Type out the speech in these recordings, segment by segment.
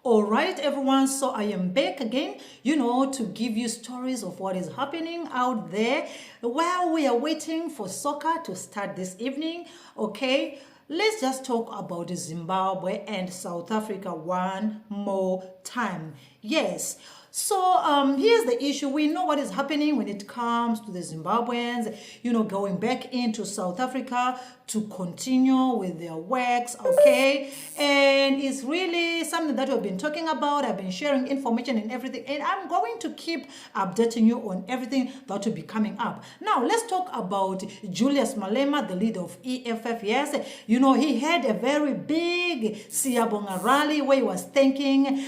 All right, everyone. So I am back again, to give you stories of what is happening out there while we are waiting for soccer to start this evening. Okay, let's just talk about Zimbabwe and South Africa one more time. Yes. So here's the issue. We know what is happening when it comes to the Zimbabweans, going back into South Africa to continue with their works, okay? And it's really something that we've been talking about. I've been sharing information and everything, and I'm going to keep updating you on everything that will be coming up. Now, let's talk about Julius Malema, the leader of EFF. Yes, he had a very big Siyabonga rally where he was thanking,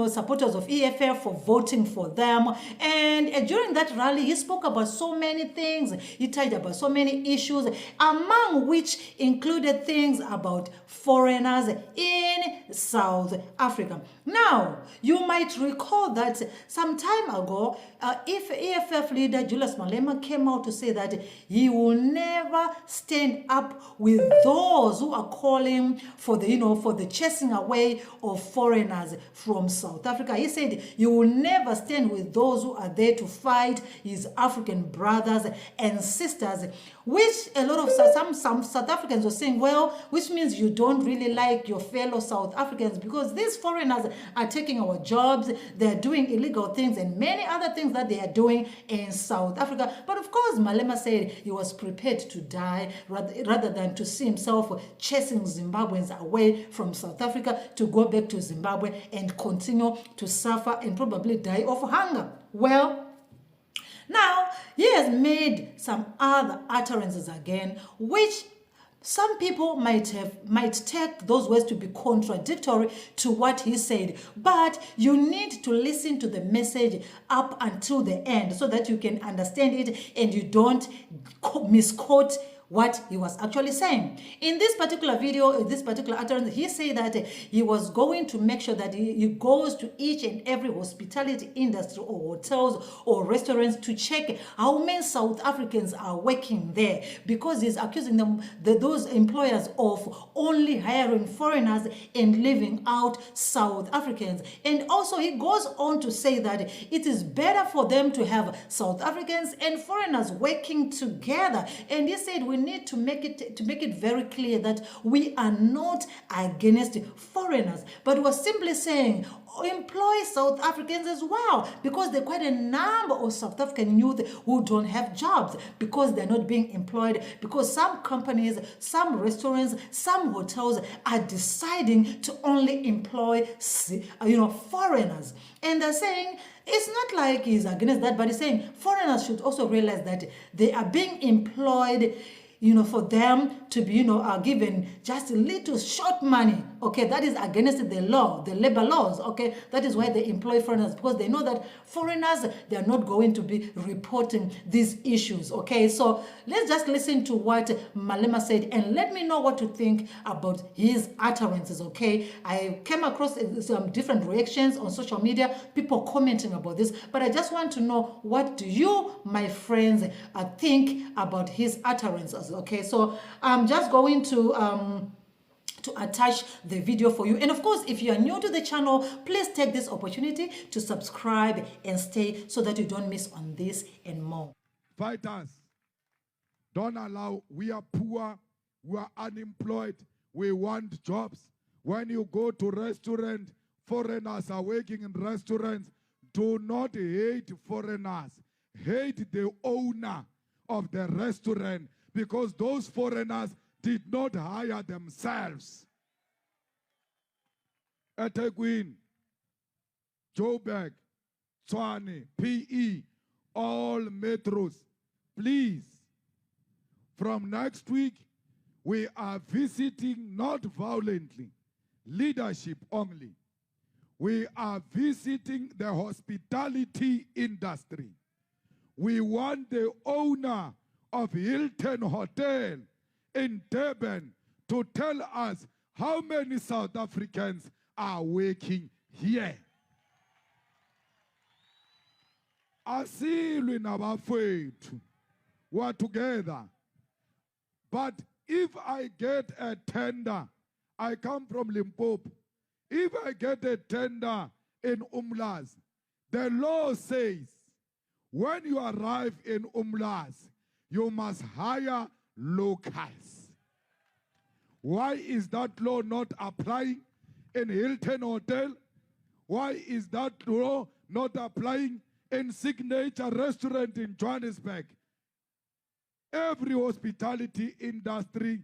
supporters of EFF for voting for them. And during that rally, he spoke about so many things. He touched about so many issues, among which included things about foreigners in South Africa. Now, you might recall that some time ago, if EFF leader Julius Malema came out to say that he will never stand up with those who are calling for the chasing away of foreigners from South Africa. He said he will never stand with those who are there to fight his African brothers and sisters, which a lot of some South Africans were saying, well, which means you don't really like your fellow South Africans because these foreigners are taking our jobs, they're doing illegal things and many other things that they are doing in South Africa. But of course, Malema said he was prepared to die rather than to see himself chasing Zimbabweans away from South Africa to go back to Zimbabwe and continue to suffer and probably die of hunger. Well, now, he has made some other utterances again, which some people might take those words to be contradictory to what he said, but you need to listen to the message up until the end so that you can understand it and you don't misquote what he was actually saying. In this particular video, in this particular utterance, he said that he was going to make sure that he goes to each and every hospitality industry or hotels or restaurants to check how many South Africans are working there, because he's accusing those employers of only hiring foreigners and leaving out South Africans. And also he goes on to say that it is better for them to have South Africans and foreigners working together. And he said we need to make it very clear that we are not against foreigners, but we're simply saying employ South Africans as well, because there are quite a number of South African youth who don't have jobs because they're not being employed, because some companies, some restaurants, some hotels are deciding to only employ foreigners. And they're saying it's not like he's against that, but he's saying foreigners should also realize that they are being employed for them to be, given just a little short money, okay? That is against the law, the labor laws, okay? That is why they employ foreigners, because they know that foreigners, they are not going to be reporting these issues, okay? So let's just listen to what Malema said and let me know what you think about his utterances, okay? I came across some different reactions on social media, people commenting about this, but I just want to know, what do you, my friends, think about his utterances? Okay, so I'm just going to attach the video for you. And of course, if you are new to the channel, please take this opportunity to subscribe and stay so that you don't miss on this and more. Fighters, don't allow, we are poor, we are unemployed, we want jobs. When you go to restaurant, foreigners are working in restaurants. Do not hate foreigners. Hate the owner of the restaurant, because those foreigners did not hire themselves. eThekwini, Joburg, Tshwane, PE, all metros, please. From next week, we are visiting, not violently, leadership only. We are visiting the hospitality industry. We want the owner of Hilton Hotel in Durban to tell us how many South Africans are working here. Asilwe nabafowethu, we're together. But if I get a tender, I come from Limpopo. If I get a tender in Umlaas, the law says when you arrive in Umlaas, you must hire locals. Why is that law not applying in Hilton Hotel? Why is that law not applying in Signature Restaurant in Johannesburg? Every hospitality industry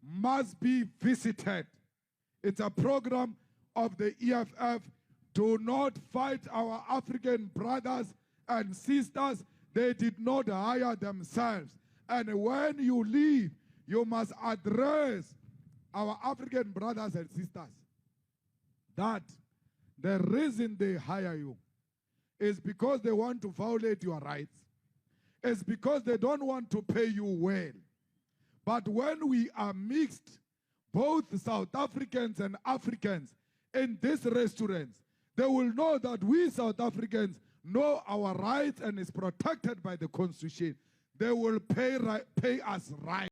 must be visited. It's a program of the EFF. Do not fight our African brothers and sisters. They did not hire themselves. And when you leave, you must address our African brothers and sisters that the reason they hire you is because they want to violate your rights. It's because they don't want to pay you well. But when we are mixed, both South Africans and Africans, in these restaurants, they will know that we South Africans know our rights and is protected by the Constitution. They will pay us right.